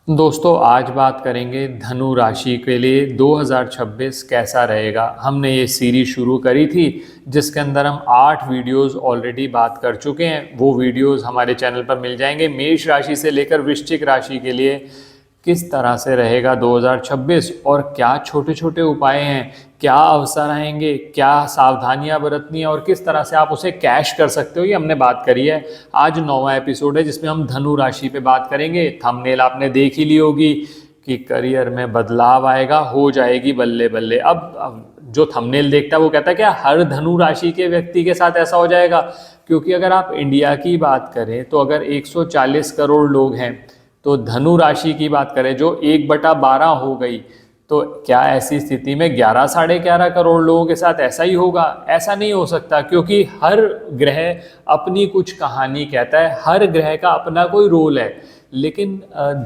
दोस्तों आज बात करेंगे धनु राशि के लिए 2026 कैसा रहेगा। हमने ये सीरीज शुरू करी थी जिसके अंदर हम 8 वीडियोस ऑलरेडी बात कर चुके हैं। वो वीडियोस हमारे चैनल पर मिल जाएंगे। मेष राशि से लेकर वृश्चिक राशि के लिए किस तरह से रहेगा 2026 और क्या छोटे छोटे उपाय हैं, क्या अवसर आएंगे, क्या सावधानियां बरतनी है और किस तरह से आप उसे कैश कर सकते हो, ये हमने बात करी है। आज 9वां एपिसोड है जिसमें हम धनु राशि पे बात करेंगे। थंबनेल आपने देख ही ली होगी कि करियर में बदलाव आएगा, हो जाएगी बल्ले बल्ले। अब जो थंबनेल देखता है वो कहता है क्या हर धनु राशि के व्यक्ति के साथ ऐसा हो जाएगा? क्योंकि अगर आप इंडिया की बात करें तो अगर 140 करोड़ लोग हैं तो धनु राशि की बात करें जो 1/12 हो गई, तो क्या ऐसी स्थिति में 11 साढ़े 11 करोड़ लोगों के साथ ऐसा ही होगा? ऐसा नहीं हो सकता, क्योंकि हर ग्रह अपनी कुछ कहानी कहता है, हर ग्रह का अपना कोई रोल है। लेकिन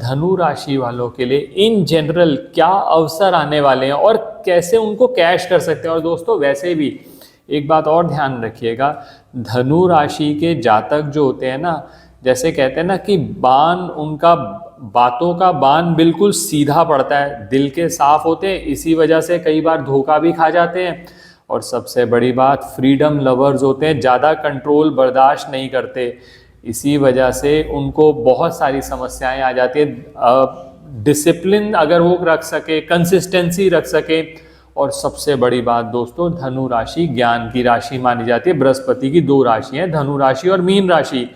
धनु राशि वालों के लिए इन जनरल क्या अवसर आने वाले हैं और कैसे उनको कैश कर सकते हैं। और दोस्तों वैसे भी एक बात और ध्यान रखिएगा, धनु राशि के जातक जो होते हैं ना, जैसे कहते हैं ना कि बाण उनका, बातों का बाण बिल्कुल सीधा पड़ता है, दिल के साफ होते हैं, इसी वजह से कई बार धोखा भी खा जाते हैं। और सबसे बड़ी बात, फ्रीडम लवर्स होते हैं, ज़्यादा कंट्रोल बर्दाश्त नहीं करते, इसी वजह से उनको बहुत सारी समस्याएं आ जाती है। डिसिप्लिन अगर वो रख सके, कंसिस्टेंसी रख सके। और सबसे बड़ी बात दोस्तों, धनु राशि ज्ञान की राशि मानी जाती है। बृहस्पति की 2 राशि हैं, धनु राशि और मीन राशि।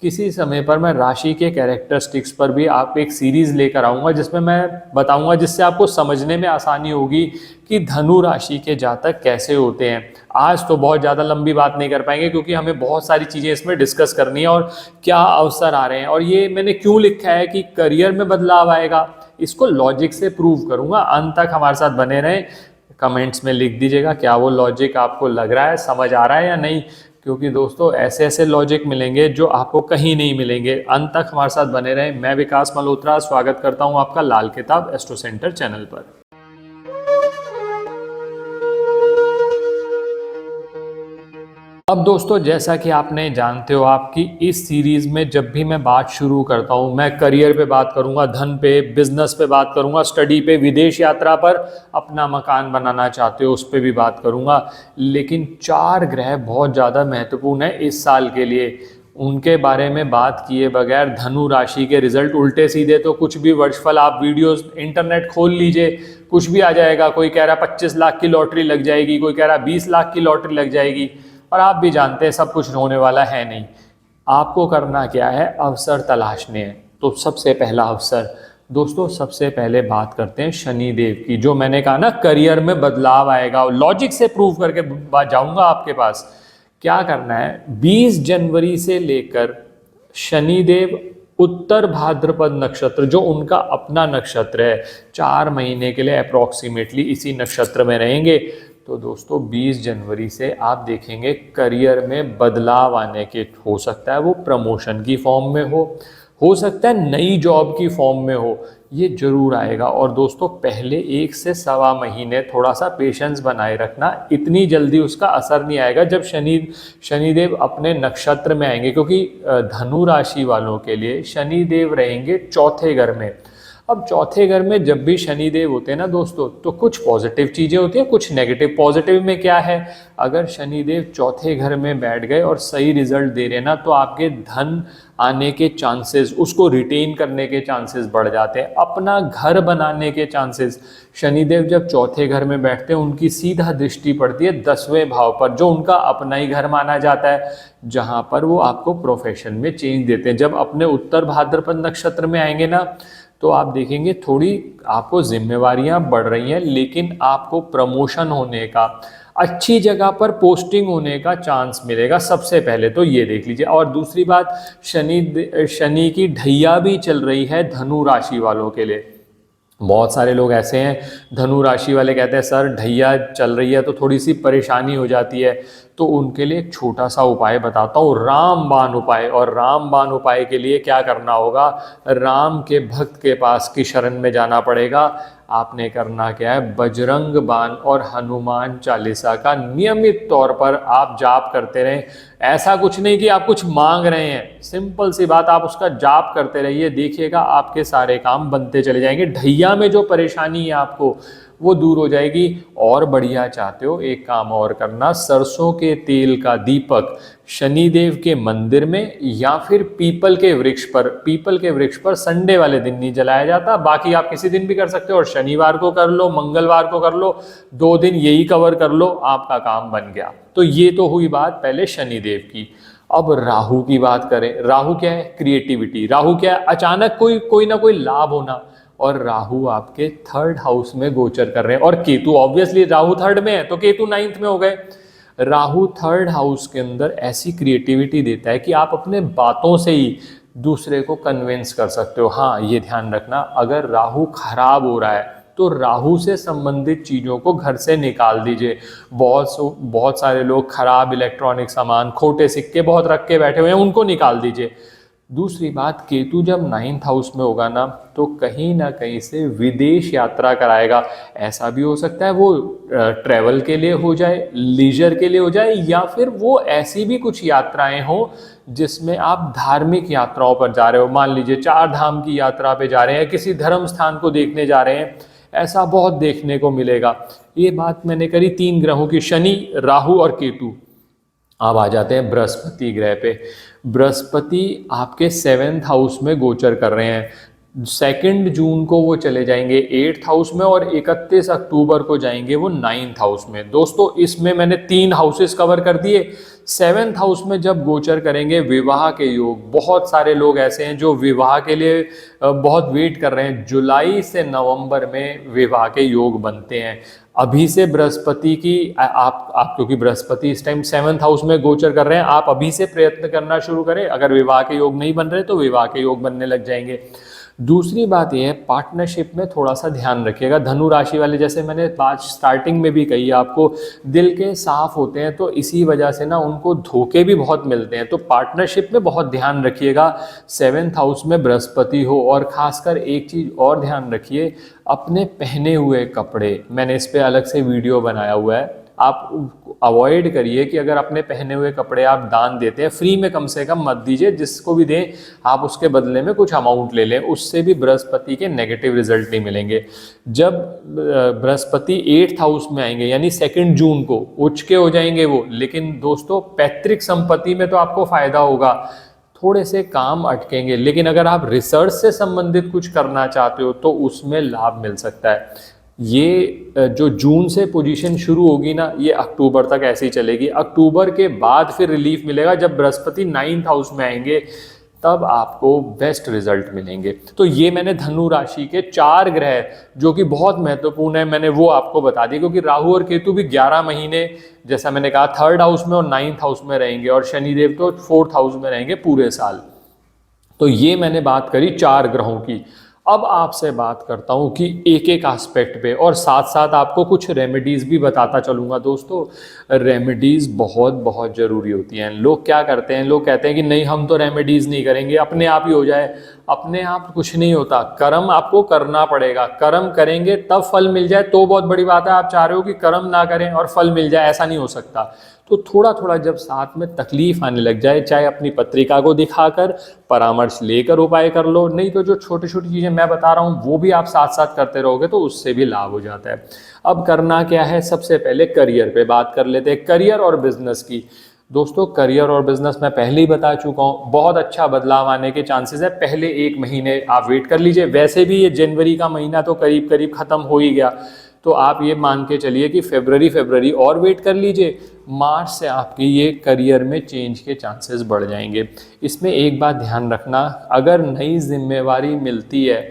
किसी समय पर मैं राशि के कैरेक्टरिस्टिक्स पर भी आप एक सीरीज लेकर आऊँगा जिसमें मैं बताऊँगा, जिससे आपको समझने में आसानी होगी कि धनु राशि के जातक कैसे होते हैं। आज तो बहुत ज़्यादा लंबी बात नहीं कर पाएंगे क्योंकि हमें बहुत सारी चीज़ें इसमें डिस्कस करनी है और क्या अवसर आ रहे हैं। और ये मैंने क्यों लिखा है कि करियर में बदलाव आएगा, इसको लॉजिक से प्रूव करूँगा। अंत तक हमारे साथ बने रहें। कमेंट्स में लिख दीजिएगा क्या वो लॉजिक आपको लग रहा है, समझ आ रहा है या नहीं, क्योंकि दोस्तों ऐसे ऐसे लॉजिक मिलेंगे जो आपको कहीं नहीं मिलेंगे। अंत तक हमारे साथ बने रहें। मैं विकास मल्होत्रा स्वागत करता हूं आपका लाल किताब एस्ट्रो सेंटर चैनल पर। अब दोस्तों जैसा कि आपने जानते हो, आपकी इस सीरीज में जब भी मैं बात शुरू करता हूं, मैं करियर पे बात करूंगा, धन पे, बिजनेस पे बात करूंगा, स्टडी पे, विदेश यात्रा पर, अपना मकान बनाना चाहते हो उस पे भी बात करूंगा। लेकिन 4 ग्रह बहुत ज़्यादा महत्वपूर्ण है इस साल के लिए। उनके बारे में बात किए बगैर धनु राशि के रिजल्ट उल्टे सीधे तो कुछ भी वर्षफल, आप वीडियोस इंटरनेट खोल लीजिए, कुछ भी आ जाएगा। कोई कह रहा 25 लाख की लॉटरी लग जाएगी, कोई कह रहा 20 लाख की लॉटरी लग जाएगी। और आप भी जानते हैं सब कुछ होने वाला है नहीं। आपको करना क्या है, अवसर तलाशने हैं। तो सबसे पहला अवसर दोस्तों, सबसे पहले बात करते हैं शनि देव की। जो मैंने कहा ना करियर में बदलाव आएगा, लॉजिक से प्रूव करके जाऊंगा आपके पास। क्या करना है, 20 जनवरी से लेकर शनि देव उत्तर भाद्रपद नक्षत्र, जो उनका अपना नक्षत्र है, 4 महीने के लिए अप्रॉक्सीमेटली इसी नक्षत्र में रहेंगे। तो दोस्तों 20 जनवरी से आप देखेंगे करियर में बदलाव आने के, हो सकता है वो प्रमोशन की फॉर्म में हो सकता है नई जॉब की फॉर्म में हो, ये जरूर आएगा। और दोस्तों पहले 1 से सवा महीने थोड़ा सा पेशेंस बनाए रखना, इतनी जल्दी उसका असर नहीं आएगा जब शनिदेव अपने नक्षत्र में आएंगे। क्योंकि धनु राशि वालों के लिए शनिदेव रहेंगे चौथे घर में। अब चौथे घर में जब भी शनिदेव होते हैं ना दोस्तों, तो कुछ पॉजिटिव चीज़ें होती हैं, कुछ नेगेटिव। पॉजिटिव में क्या है, अगर शनिदेव चौथे घर में बैठ गए और सही रिजल्ट दे रहे ना, तो आपके धन आने के चांसेस, उसको रिटेन करने के चांसेस बढ़ जाते हैं, अपना घर बनाने के चांसेस। शनिदेव जब चौथे घर में बैठते हैं, उनकी सीधा दृष्टि पड़ती है 10वें भाव पर, जो उनका अपना ही घर माना जाता है, जहाँ पर वो आपको प्रोफेशन में चेंज देते हैं। जब अपने उत्तर भाद्रपद नक्षत्र में आएंगे ना, तो आप देखेंगे थोड़ी आपको जिम्मेवारियां बढ़ रही हैं, लेकिन आपको प्रमोशन होने का, अच्छी जगह पर पोस्टिंग होने का चांस मिलेगा। सबसे पहले तो ये देख लीजिए। और दूसरी बात, शनि की ढैया भी चल रही है धनु राशि वालों के लिए। बहुत सारे लोग ऐसे हैं, धनु राशि वाले कहते हैं सर ढैया चल रही है तो थोड़ी सी परेशानी हो जाती है। तो उनके लिए एक छोटा सा उपाय बताता हूँ, रामबाण उपाय। और रामबाण उपाय के लिए क्या करना होगा, राम के भक्त के पास की शरण में जाना पड़ेगा। आपने करना क्या है, बजरंग बाण और हनुमान चालीसा का नियमित तौर पर आप जाप करते रहें। ऐसा कुछ नहीं कि आप कुछ मांग रहे हैं, सिंपल सी बात, आप उसका जाप करते रहिए, देखिएगा आपके सारे काम बनते चले जाएंगे। ढैया में जो परेशानी है आपको वो दूर हो जाएगी। और बढ़िया चाहते हो, एक काम और करना, सरसों के तेल का दीपक शनिदेव के मंदिर में या फिर पीपल के वृक्ष पर संडे वाले दिन नहीं जलाया जाता, बाकी आप किसी दिन भी कर सकते हो। और शनिवार को कर लो, मंगलवार को कर लो, 2 दिन यही कवर कर लो, आपका काम बन गया। तो ये तो हुई बात पहले शनिदेव की। अब राहु की बात करें। राहु क्या है, क्रिएटिविटी। राहु क्या है, अचानक कोई ना कोई लाभ होना। और राहु आपके 3rd हाउस में गोचर कर रहे हैं। और केतु, ऑब्वियसली राहु 3rd में है तो केतु 9th में हो गए। राहु 3rd हाउस के अंदर ऐसी क्रिएटिविटी देता है कि आप अपने बातों से ही दूसरे को कन्विंस कर सकते हो। हाँ, ये ध्यान रखना, अगर राहु खराब हो रहा है तो राहु से संबंधित चीज़ों को घर से निकाल दीजिए। बहुत सारे लोग खराब इलेक्ट्रॉनिक सामान, खोटे सिक्के बहुत रख के बैठे हुए हैं, उनको निकाल दीजिए। दूसरी बात, केतु जब 9th हाउस में होगा ना तो कहीं ना कहीं से विदेश यात्रा कराएगा। ऐसा भी हो सकता है वो ट्रैवल के लिए हो जाए, लीजर के लिए हो जाए, या फिर वो ऐसी भी कुछ यात्राएं हो जिसमें आप धार्मिक यात्राओं पर जा रहे हो। मान लीजिए 4 धाम की यात्रा पे जा रहे हैं, किसी धर्म स्थान को देखने जा रहे हैं, ऐसा बहुत देखने को मिलेगा। ये बात मैंने करी 3 ग्रहों की, शनि, राहु और केतु। अब आ जाते हैं बृहस्पति ग्रह पे। बृहस्पति आपके 7th हाउस में गोचर कर रहे हैं। 2 जून को वो चले जाएंगे 8th हाउस में और 31 अक्टूबर को जाएंगे वो 9th हाउस में। दोस्तों, इसमें मैंने 3 हाउसेस कवर कर दिए। 7th हाउस में जब गोचर करेंगे, विवाह के योग, बहुत सारे लोग ऐसे हैं जो विवाह के लिए बहुत वेट कर रहे हैं। जुलाई से नवंबर में विवाह के योग बनते हैं। अभी से बृहस्पति की आप क्योंकि बृहस्पति इस टाइम 7th हाउस में गोचर कर रहे हैं, आप अभी से प्रयत्न करना शुरू करें। अगर विवाह के योग नहीं बन रहे तो विवाह के योग बनने लग जाएंगे। दूसरी बात यह है, पार्टनरशिप में थोड़ा सा ध्यान रखिएगा। धनु राशि वाले, जैसे मैंने बात स्टार्टिंग में भी कही, आपको दिल के साफ होते हैं तो इसी वजह से ना उनको धोखे भी बहुत मिलते हैं। तो पार्टनरशिप में बहुत ध्यान रखिएगा। 7th हाउस में बृहस्पति हो। और खासकर एक चीज़ और ध्यान रखिए, अपने पहने हुए कपड़े, मैंने इस पर अलग से वीडियो बनाया हुआ है, आप अवॉइड करिए कि अगर अपने पहने हुए कपड़े आप दान देते हैं, फ्री में कम से कम मत दीजिए। जिसको भी दें आप उसके बदले में कुछ अमाउंट ले लें, उससे भी बृहस्पति के नेगेटिव रिजल्ट नहीं मिलेंगे। जब बृहस्पति 8th हाउस में आएंगे यानी 2 जून को उच्च के हो जाएंगे वो। लेकिन दोस्तों, पैतृक संपत्ति में तो आपको फायदा होगा, थोड़े से काम अटकेंगे, लेकिन अगर आप रिसर्च से संबंधित कुछ करना चाहते हो तो उसमें लाभ मिल सकता है। ये जो जून से पोजीशन शुरू होगी ना, ये अक्टूबर तक ऐसे ही चलेगी। अक्टूबर के बाद फिर रिलीफ मिलेगा जब बृहस्पति 9th हाउस में आएंगे, तब आपको बेस्ट रिजल्ट मिलेंगे। तो ये मैंने धनु राशि के 4 ग्रह जो कि बहुत महत्वपूर्ण है, मैंने वो आपको बता दिया। क्योंकि राहु और केतु भी 11 महीने, जैसा मैंने कहा, 3rd हाउस में और 9th हाउस में रहेंगे, और शनिदेव तो 4th हाउस में रहेंगे पूरे साल। तो ये मैंने बात करी 4 ग्रहों की। अब आपसे बात करता हूं कि एक एक एस्पेक्ट पे, और साथ साथ आपको कुछ रेमेडीज भी बताता चलूंगा। दोस्तों, रेमेडीज बहुत बहुत जरूरी होती हैं। लोग क्या करते हैं, लोग कहते हैं कि नहीं हम तो रेमेडीज नहीं करेंगे, अपने आप ही हो जाए। अपने आप कुछ नहीं होता, कर्म आपको करना पड़ेगा। कर्म करेंगे तब फल मिल जाए तो बहुत बड़ी बात है। आप चाह रहे हो कि कर्म ना करें और फल मिल जाए, ऐसा नहीं हो सकता। तो थोड़ा थोड़ा जब साथ में तकलीफ आने लग जाए, चाहे अपनी पत्रिका को दिखाकर परामर्श लेकर उपाय कर लो, नहीं तो जो छोटी छोटी चीज़ें मैं बता रहा हूँ वो भी आप साथ साथ करते रहोगे तो उससे भी लाभ हो जाता है। अब करना क्या है, सबसे पहले करियर पे बात कर लेते हैं, करियर और बिजनेस की। दोस्तों, करियर और बिजनेस मैं पहले ही बता चुका हूँ, बहुत अच्छा बदलाव आने के चांसेस है। पहले 1 महीने आप वेट कर लीजिए। वैसे भी ये जनवरी का महीना तो करीब करीब खत्म हो ही गया, तो आप ये मान के चलिए कि फरवरी और वेट कर लीजिए। मार्च से आपके ये करियर में चेंज के चांसेस बढ़ जाएंगे। इसमें एक बात ध्यान रखना, अगर नई जिम्मेवारी मिलती है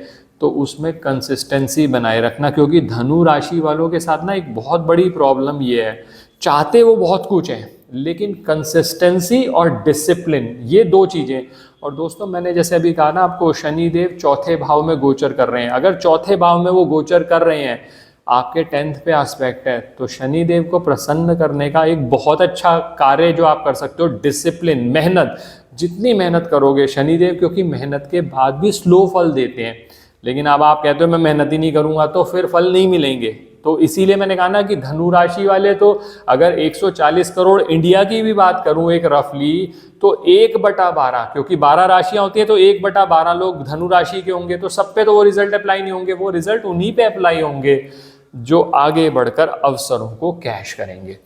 तो उसमें कंसिस्टेंसी बनाए रखना। क्योंकि धनु राशि वालों के साथ ना एक बहुत बड़ी प्रॉब्लम ये है, चाहते वो बहुत कुछ है लेकिन कंसिस्टेंसी और डिसिप्लिन, ये 2 चीज़ें। और दोस्तों, मैंने जैसे अभी कहा ना आपको, शनिदेव 4थे भाव में गोचर कर रहे हैं। अगर 4थे भाव में वो गोचर कर रहे हैं, आपके 10th पे एस्पेक्ट है, तो शनि देव को प्रसन्न करने का एक बहुत अच्छा कार्य जो आप कर सकते हो, डिसिप्लिन, मेहनत। जितनी मेहनत करोगे शनिदेव, क्योंकि मेहनत के बाद भी स्लो फल देते हैं, लेकिन अब आप कहते हो मैं मेहनत ही नहीं करूंगा तो फिर फल नहीं मिलेंगे। तो इसीलिए मैंने कहा ना कि धनु राशि वाले तो अगर 140 करोड़ इंडिया की भी बात करूं एक रफली, तो 1/12, क्योंकि 12 राशियां होती है तो 1/12 लोग धनु राशि के होंगे, तो सब पे तो वो रिजल्ट अप्लाई नहीं होंगे, वो रिजल्ट उन्हीं पे अप्लाई होंगे जो आगे बढ़कर अवसरों को कैश करेंगे।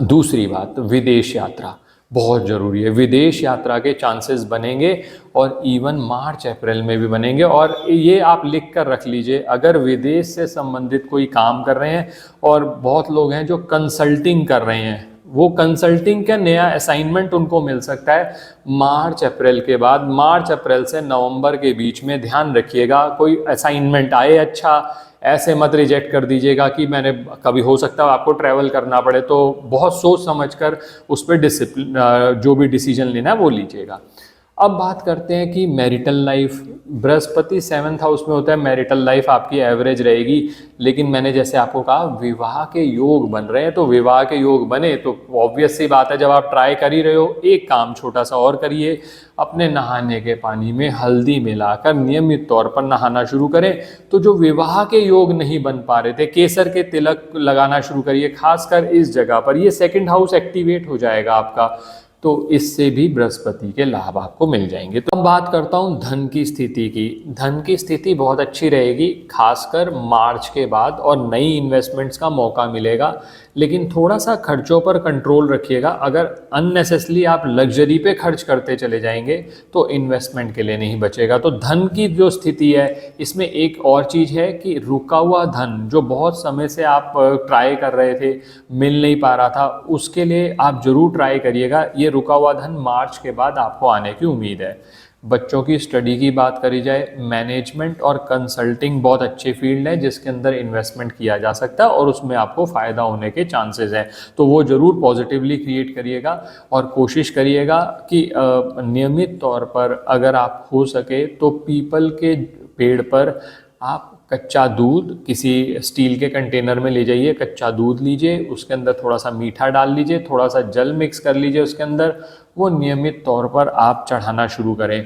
दूसरी बात, विदेश यात्रा बहुत ज़रूरी है। विदेश यात्रा के चांसेस बनेंगे और इवन मार्च अप्रैल में भी बनेंगे। और ये आप लिख कर रख लीजिए, अगर विदेश से संबंधित कोई काम कर रहे हैं, और बहुत लोग हैं जो कंसल्टिंग कर रहे हैं, वो कंसल्टिंग का नया असाइनमेंट उनको मिल सकता है मार्च अप्रैल के बाद। मार्च अप्रैल से नवंबर के बीच में ध्यान रखिएगा कोई असाइनमेंट आए अच्छा, ऐसे मत रिजेक्ट कर दीजिएगा कि मैंने कभी हो सकता है आपको ट्रैवल करना पड़े, तो बहुत सोच समझकर उस पर डिसिप्लिन जो भी डिसीजन लेना है वो लीजिएगा। अब बात करते हैं कि marital life. Brihaspati 7th house में होता है, मैरिटल लाइफ आपकी एवरेज रहेगी, लेकिन मैंने जैसे आपको कहा विवाह के योग बन रहे हैं, तो विवाह के योग बने तो ऑब्वियस सी बात है, जब आप ट्राई कर ही रहे हो, एक काम छोटा सा और करिए, अपने नहाने के पानी में हल्दी मिलाकर नियमित तौर पर नहाना शुरू करें। तो जो विवाह के योग नहीं बन पा रहे थे, केसर के तिलक लगाना शुरू करिए, खासकर इस जगह पर, ये 2nd हाउस एक्टिवेट हो जाएगा आपका, तो इससे भी बृहस्पति के लाभ आपको मिल जाएंगे। तो अब बात करता हूँ धन की स्थिति की। धन की स्थिति बहुत अच्छी रहेगी, खासकर मार्च के बाद, और नई इन्वेस्टमेंट्स का मौका मिलेगा, लेकिन थोड़ा सा खर्चों पर कंट्रोल रखिएगा। अगर अननेसेसरी आप लग्जरी पे खर्च करते चले जाएंगे तो इन्वेस्टमेंट के लिए नहीं बचेगा। तो धन की जो स्थिति है, इसमें एक और चीज़ है कि रुका हुआ धन जो बहुत समय से आप ट्राई कर रहे थे, मिल नहीं पा रहा था, उसके लिए आप जरूर ट्राई करिएगा। ये रुका हुआ धन मार्च के बाद आपको आने की उम्मीद है। बच्चों की स्टडी की बात करी जाए, मैनेजमेंट और कंसल्टिंग बहुत अच्छी फील्ड है जिसके अंदर इन्वेस्टमेंट किया जा सकता है और उसमें आपको फ़ायदा होने के चांसेस हैं, तो वो ज़रूर पॉजिटिवली क्रिएट करिएगा। और कोशिश करिएगा कि नियमित तौर पर अगर आप हो सके तो पीपल के पेड़ पर आप कच्चा दूध किसी स्टील के कंटेनर में ले जाइए, कच्चा दूध लीजिए, उसके अंदर थोड़ा सा मीठा डाल लीजिए, थोड़ा सा जल मिक्स कर लीजिए उसके अंदर, वो नियमित तौर पर आप चढ़ाना शुरू करें।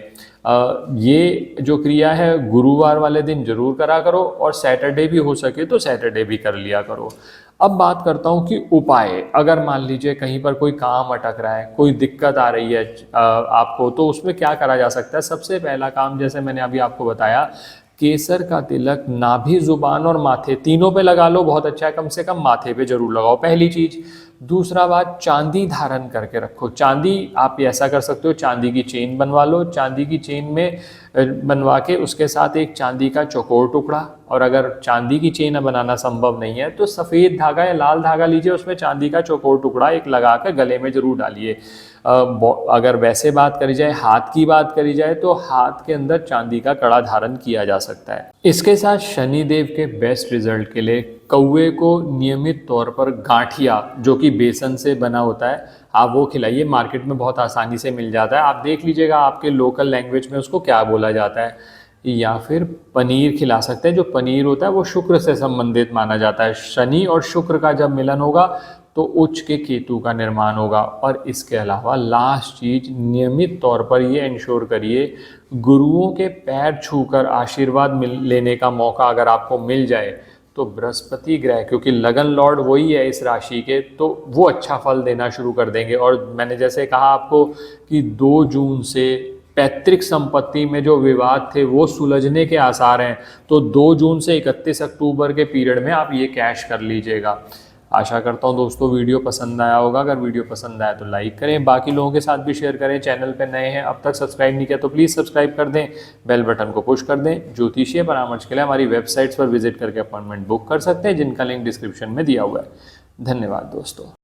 ये जो क्रिया है गुरुवार वाले दिन जरूर करा करो, और सैटरडे भी हो सके तो सैटरडे भी कर लिया करो। अब बात करता हूँ कि उपाय, अगर मान लीजिए कहीं पर कोई काम अटक रहा है, कोई दिक्कत आ रही है आपको, तो उसमें क्या करा जा सकता है। सबसे पहला काम, जैसे मैंने अभी आपको बताया, केसर का तिलक नाभि, जुबान और माथे तीनों पे लगा लो, बहुत अच्छा है, कम से कम माथे पे जरूर लगाओ, पहली चीज। दूसरा बात, चांदी धारण करके रखो। चांदी आप ऐसा कर सकते हो, चांदी की चेन बनवा लो, चांदी की चेन में बनवा के उसके साथ एक चांदी का चौकोर टुकड़ा, और अगर चांदी की चेन बनाना संभव नहीं है तो सफ़ेद धागा या लाल धागा लीजिए, उसमें चांदी का चौकोर टुकड़ा एक लगा कर गले में जरूर डालिए। अगर वैसे बात करी जाए, हाथ की बात करी जाए, तो हाथ के अंदर चांदी का कड़ा धारण किया जा सकता है। इसके साथ शनि देव के बेस्ट रिजल्ट के लिए कौवे को नियमित तौर पर गांठिया, जो कि बेसन से बना होता है, आप वो खिलाइए। मार्केट में बहुत आसानी से मिल जाता है, आप देख लीजिएगा आपके लोकल लैंग्वेज में उसको क्या बोला जाता है। या फिर पनीर खिला सकते हैं। जो पनीर होता है वो शुक्र से संबंधित माना जाता है। शनि और शुक्र का जब मिलन होगा तो उच्च के केतु का निर्माण होगा। और इसके अलावा लास्ट चीज, नियमित तौर पर ये इंश्योर करिए, गुरुओं के पैर छूकर आशीर्वाद लेने का मौका अगर आपको मिल जाए तो बृहस्पति ग्रह, क्योंकि लगन लॉर्ड वही है इस राशि के, तो वो अच्छा फल देना शुरू कर देंगे। और मैंने जैसे कहा आपको कि 2 जून से पैतृक संपत्ति में जो विवाद थे वो सुलझने के आसार हैं, तो 2 जून से 31 अक्टूबर के पीरियड में आप ये कैश कर लीजिएगा। आशा करता हूँ दोस्तों वीडियो पसंद आया होगा। अगर वीडियो पसंद आया तो लाइक करें, बाकी लोगों के साथ भी शेयर करें। चैनल पे नए हैं, अब तक सब्सक्राइब नहीं किया तो प्लीज़ सब्सक्राइब कर दें, बेल बटन को पुश कर दें। ज्योतिषीय परामर्श के लिए हमारी वेबसाइट्स पर विजिट करके अपॉइंटमेंट बुक कर सकते हैं, जिनका लिंक डिस्क्रिप्शन में दिया हुआ है। धन्यवाद दोस्तों।